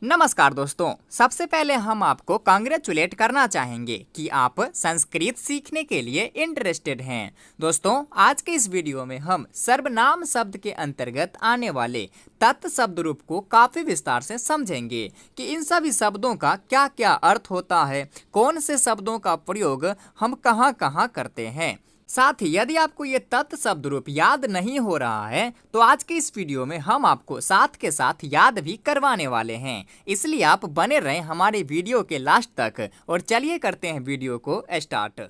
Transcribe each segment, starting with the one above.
नमस्कार दोस्तों, सबसे पहले हम आपको कांग्रेचुलेट करना चाहेंगे कि आप संस्कृत सीखने के लिए इंटरेस्टेड हैं। दोस्तों, आज के इस वीडियो में हम सर्वनाम शब्द के अंतर्गत आने वाले तत् शब्द रूप को काफी विस्तार से समझेंगे कि इन सभी शब्दों का क्या क्या अर्थ होता है, कौन से शब्दों का प्रयोग हम कहाँ कहाँ करते हैं। साथ ही यदि आपको ये तत् शब्द रूप याद नहीं हो रहा है तो आज के इस वीडियो में हम आपको साथ के साथ याद भी करवाने वाले हैं, इसलिए आप बने रहें हमारे वीडियो के लास्ट तक। और चलिए करते हैं वीडियो को स्टार्ट।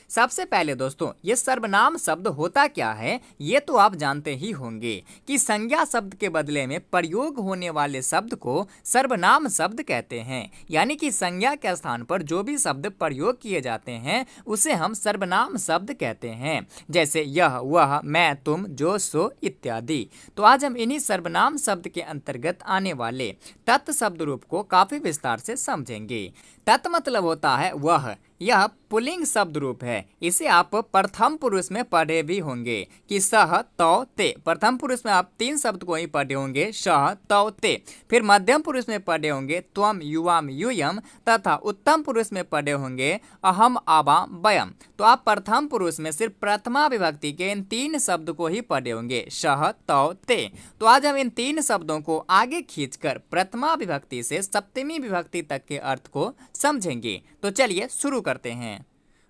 सबसे पहले दोस्तों, ये सर्वनाम शब्द होता क्या है ये तो आप जानते ही होंगे कि संज्ञा शब्द के बदले में प्रयोग होने वाले शब्द को सर्वनाम शब्द कहते हैं। यानी कि संज्ञा के स्थान पर जो भी शब्द प्रयोग किए जाते हैं उसे हम सर्वनाम शब्द कहते हैं, जैसे यह, वह, मैं, तुम, जो, सो इत्यादि। तो आज हम इन्हीं सर्वनाम शब्द के अंतर्गत आने वाले तत् शब्द रूप को काफी विस्तार से समझेंगे। तत् मतलब होता है वह। यह पुल्लिंग शब्द रूप है। इसे आप प्रथम पुरुष में पढ़े भी होंगे कि सह, तौ, ते। प्रथम पुरुष में आप 3 शब्द को ही पढ़े होंगे, सह, तौ, ते। फिर मध्यम पुरुष में पढ़े होंगे त्वम, युवाम, यूयम, तथा उत्तम पुरुष में पढ़े होंगे अहम, आवाम, वयम। तो आप प्रथम पुरुष में सिर्फ प्रथमा विभक्ति के इन 3 शब्द को ही पढ़े होंगे, सह, तौ, ते। तो आज हम इन 3 शब्दों को आगे खींचकर प्रथमा विभक्ति से सप्तमी विभक्ति तक के अर्थ को समझेंगे। तो चलिए शुरू करते हैं।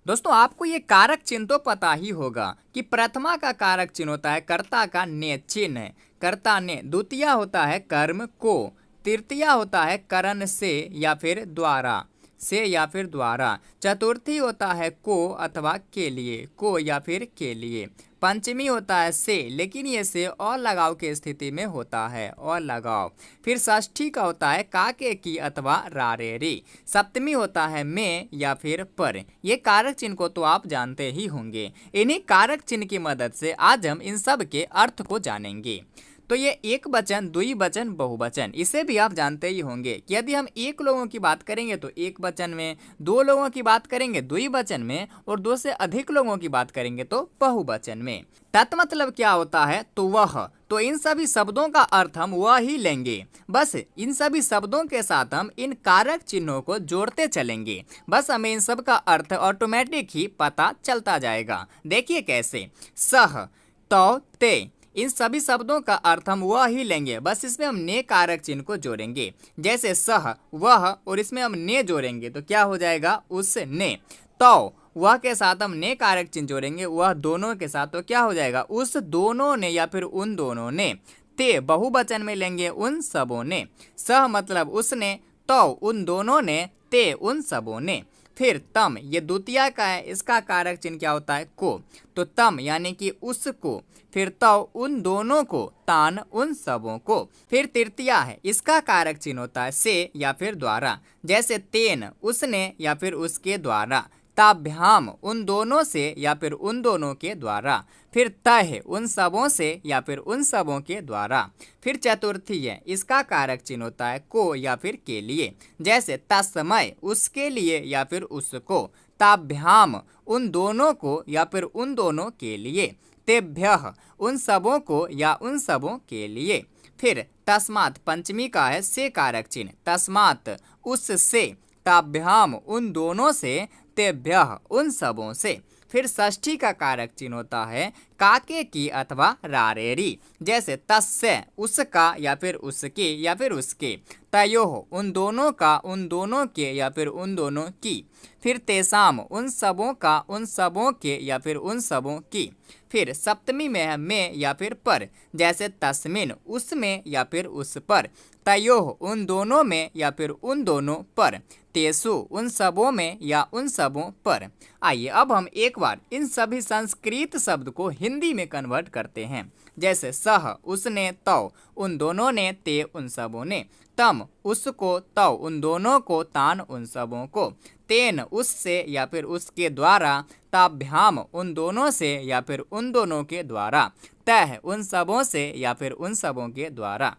दोस्तों, आपको ये कारक चिन्ह तो पता ही होगा कि प्रथमा का कारक चिन्ह होता है कर्ता का ने चिन्ह, कर्ता ने। द्वितीया होता है कर्म को। तृतीया होता है करण से या फिर द्वारा, से या फिर द्वारा। चतुर्थी होता है को अथवा के लिए, को या फिर के लिए। पंचमी होता है से, लेकिन ये से और लगाव की स्थिति में होता है, और लगाव। फिर षष्ठी का होता है काके की अथवा रारेरी। सप्तमी होता है में या फिर पर। ये कारक चिन्ह को तो आप जानते ही होंगे। इन्हीं कारक चिन्ह की मदद से आज हम इन सब के अर्थ को जानेंगे। तो ये एक वचन, द्विवचन, बहुवचन, इसे भी आप जानते ही होंगे कि यदि हम एक लोगों की बात करेंगे तो एक वचन में, 2 लोगों की बात करेंगे द्विवचन में, और 2 से अधिक लोगों की बात करेंगे तो बहुवचन में। तत् मतलब क्या होता है? तो वह। तो इन सभी शब्दों का अर्थ हम वह ही लेंगे। बस इन सभी शब्दों के साथ हम इन कारक चिन्हों को जोड़ते चलेंगे। बस हमें इन सब का अर्थ ऑटोमेटिक ही पता चलता जाएगा। देखिए कैसे। सह, तौ, ते, इन सभी शब्दों का अर्थ हम वह ही लेंगे, बस इसमें हम ने कारक चिन्ह को जोड़ेंगे। जैसे सह, वह, और इसमें हम ने जोड़ेंगे तो क्या हो जाएगा? उस ने। तौ, वह के साथ हम ने कारक चिन्ह जोड़ेंगे, वह दोनों के साथ, तो क्या हो जाएगा? उस दोनों ने या फिर उन दोनों ने। ते, बहुवचन में लेंगे उन सबों ने। सह मतलब उसने, तौ उन दोनों ने, ते उन सबों ने। फिर तम, ये द्वितीया का है, इसका कारक चिन्ह क्या होता है? को। तो तम यानी कि उसको। फिर तौ उन दोनों को, तान उन सबों को। फिर तृतीया है, इसका कारक चिन्ह होता है से या फिर द्वारा। जैसे तेन, उसने या फिर उसके द्वारा। ताभ्याम, उन दोनों से या फिर उन दोनों के द्वारा। फिर तह, उन सबों से या फिर उन सबों के द्वारा। फिर चतुर्थी है, इसका कारक चिन्ह होता है को या फिर के लिए। जैसे तस्मय, उसके लिए या फिर उसको। ताभ्याम, उन दोनों को या फिर उन दोनों के लिए। तेभ्यः, उन सबों को या उन सबों के लिए। फिर तस्मात्, पंचमी का है से कारक चिन्ह। तस्मात्, उससे। ताभ्याम, उन दोनों से। तेभ्यः, उन सबों से। फिर षष्ठी का कारक चिन्ह होता है काके की अथवा रारेरी। जैसे तस्य, उसका या फिर उसके या फिर उसके। तयोः, उन दोनों का, उन दोनों के या फिर उन दोनों की। फिर तेसाम, उन सबों का, उन सबों के या फिर उन सबों की। फिर सप्तमी में है में या फिर पर। जैसे तस्मिन, उसमें या फिर उस पर। तयोः, उन दोनों में या फिर उन दोनों पर। तेसु, उन सबों में या उन सबों पर। आइए अब हम एक बार इन सभी संस्कृत शब्द को हिंदी में कन्वर्ट करते हैं। जैसे सह, उसने, तौ उन दोनों ने, ते उन सबों ने। तम, उसको, तौ उन दोनों को, तान उन सबों को। तेन, उससे या फिर उसके द्वारा। ताभ्याम, उन दोनों से या फिर उन दोनों के द्वारा। तह, उन सबों से या फिर उन सबों के द्वारा।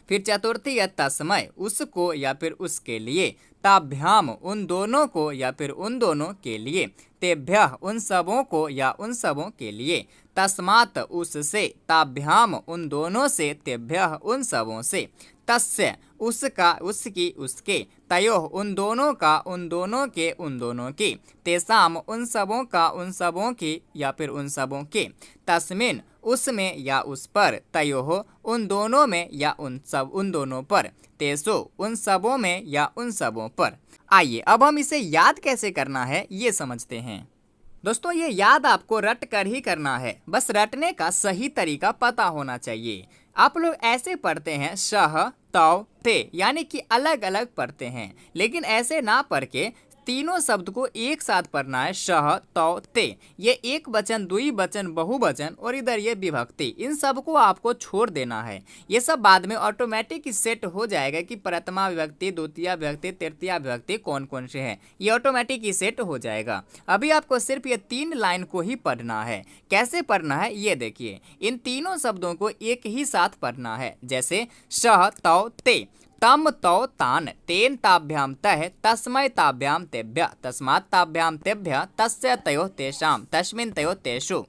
फिर चतुर्थी है तस्मय, उसको या फिर उसके लिए। ताभ्याम, उन दोनों को या फिर उन दोनों के लिए। तेभ्यः, उन सबों को या उन सबों के लिए। तस्मात्, उससे। ताभ्याम, उन दोनों से। तेभ्यः, उन सबों से। तस्य, उसका, उसकी, उसके। तयोः, उन दोनों का, उन दोनों के, उन दोनों की। तेषाम, उन सबों का, उन सबों की या फिर उन सबों के। तस्मिन्, उसमें या उस पर। तयोः, उन दोनों में या उन दोनों पर। तेषु, उन सबों में या उन सबों पर। आइए अब हम इसे याद कैसे करना है ये समझते हैं। दोस्तों ये याद आपको रट कर ही करना है, बस रटने का सही तरीका पता होना चाहिए। आप लोग ऐसे पढ़ते हैं शह, तौ, ते, यानी कि अलग अलग पढ़ते हैं, लेकिन ऐसे ना पढ़ के तीनों शब्द को एक साथ पढ़ना है। शह, तौ, ते। ये एक वचन, द्विवचन, बहुवचन और इधर ये विभक्ति, इन सब को आपको छोड़ देना है। ये सब बाद में ऑटोमेटिक सेट हो जाएगा कि प्रथमा विभक्ति, द्वितीय विभक्ति, तृतीय विभक्ति कौन कौन से हैं, ये ऑटोमेटिक ही सेट हो जाएगा। अभी आपको सिर्फ ये 3 लाइन को ही पढ़ना है। कैसे पढ़ना है ये देखिए, इन तीनों शब्दों को एक ही साथ पढ़ना है। जैसे शह, तौ, ते। तम, तौ, तान। तेन, ताभ्याम, तः। तस्मै, ताभ्याम, तेभ्यः। तस्मात्, ताभ्याम, तेभ्यः। तस्य, तयोः, तेषां। तस्मिन्, तयोः, तेषु।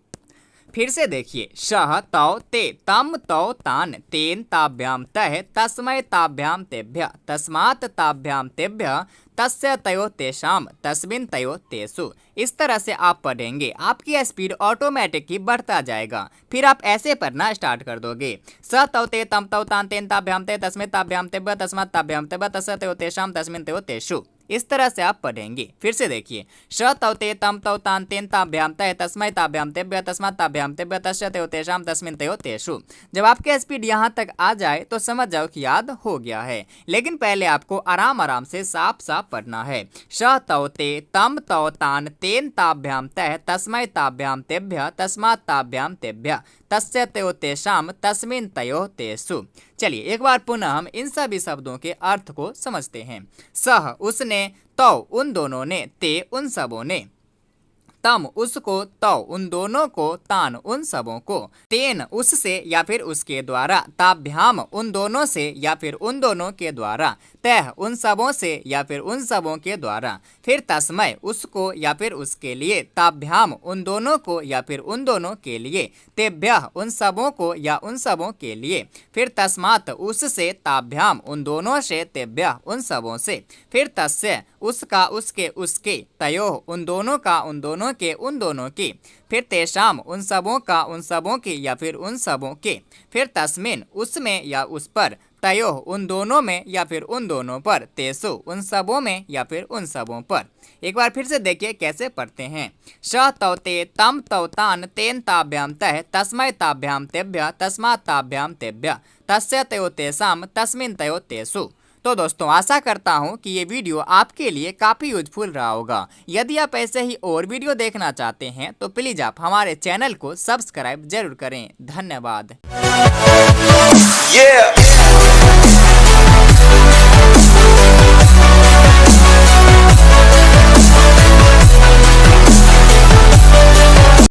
फिर से देखिए, शह, तौ, ते। तम, तौ, तान। तेन, ताभ्याम, तः। तस्मै, ताभ्याम, तेभ्यः। तस्मात्, ताभ्याम, तेभ्यः। तस्य, तयोः, तेषां। तस्मिन्, तयोः, तेषु। इस तरह से आप पढ़ेंगे, आपकी स्पीड ऑटोमेटिक ही बढ़ता जाएगा। फिर आप ऐसे पढ़ना स्टार्ट कर दोगे। स, तौ, ते, तम, तौ, तान। तेन, ताभ्याम, ते। तस्मै, ताभ्याम, तेभ्यः। तस्मात्, ताभ्याम, तेभ्यः। तस्य, तयोः, तेषां। तस्मिन्, तयोः, तेषु। इस तरह से आप पढ़ेंगे। फिर से देखिए, श, तौ, ते, तम, तौ, तान। तेन, ताभ्याम, तः। तस्मै, ताभ्याम, तेभ्यः। तस्मात्, ताभ्याम, तेभ्यः। तस्य, तयोः, तेषां। तस्मिन्, तयोः, तेषु। जब आपके स्पीड यहाँ तक आ जाए तो समझ जाओ कि याद हो गया है, लेकिन पहले आपको आराम आराम से साफ साफ पढ़ना है। श, तौ, ते, तम, तौ, तान। तेन, ताभ्याम, तः। तस्मै, ताभ्याम, तेभ्यः। तस्मात्, ताभ्याम, तेभ्यः। तस्य, तयोः, तेषां। तस्मिन्, तयोः, तेषु। चलिए एक बार पुनः हम इन सभी शब्दों के अर्थ को समझते हैं। सह, उसने। तौ, उन दोनों ने। ते, उन सबों ने। तम, उसको। तौ, उन दोनों को। तान, उन सबों को। तेन, उससे या फिर उसके द्वारा। ताभ्याम, उन दोनों से या फिर उन दोनों के द्वारा। तह, उन सबों से या फिर उन सबों के द्वारा। फिर तस्मै, उसको या फिर उसके लिए। ताभ्याम, उन दोनों को या फिर उन दोनों के लिए। तेभ्यः, उन सबों को या उन सबों के लिए। फिर तस्मात्, उससे। ताभ्याम, उन दोनों से। तेभ्यः, उन सबों से। फिर तस्य, उसका, उसके, उसके। तयोः, उन दोनों का, उन दोनों के, उन दोनों की। फिर तेषाम, उन सबों का, उन सबों की या फिर उन सबों के। फिर तस्मिन्, उसमें या उस पर। तयोः, उन दोनों में या फिर उन दोनों पर। तेषु, उन सबों में या फिर उन सबों पर। एक बार फिर से देखिए कैसे पढ़ते हैं। श, तौ, ते, तम, तौ, तान। तेन, ताभ्याम, तः। तस्मै, ताभ्याम, तेभ्यः। तस्मात्, ताभ्याम, तेभ्यः। तस्य, तयोः, तेषां। तस्मिन्, तयोः, तेषु। तो दोस्तों आशा करता हूँ कि ये वीडियो आपके लिए काफ़ी यूजफुल रहा होगा। यदि आप ऐसे ही और वीडियो देखना चाहते हैं तो प्लीज़ आप हमारे चैनल को सब्सक्राइब जरूर करें। धन्यवाद।